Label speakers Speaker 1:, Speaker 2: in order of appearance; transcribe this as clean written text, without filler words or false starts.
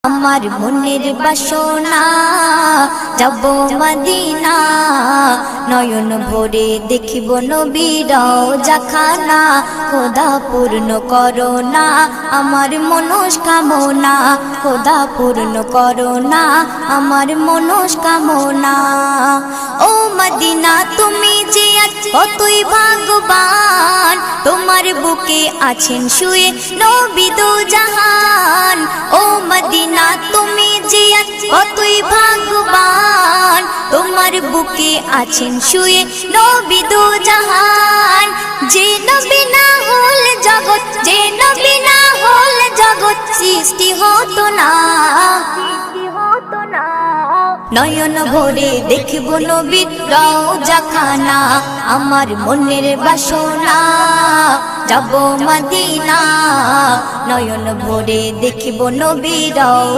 Speaker 1: আমার মনের বাসনা যাব মদিনা, নয়ন ভরে দেখিব নবীর রওজাখানা। খোদা পূর্ণ করো না আমার মনস্কামনা, খোদা পূর্ণ করো না আমার মনস্কামনা। ও মদিনা তুমি যে আজ কতই ভাগ্যবান, তোমার বুকে আছেন শুয়ে নবী দো জাহান। ও মদিনা তুমি যে আজ কতই ভাগ্যবান, তোমার বুকে আছেন শুয়ে নবী দো জাহান। যে নবী না হল জগৎ, যে নবী না হল জগৎ সৃষ্টি হতো না। নয়ন ভরে দেখব নবীর রওজাখানা, আমার মনের বাসনা যাব মদিনা। নয়ন ভরে দেখব নবীর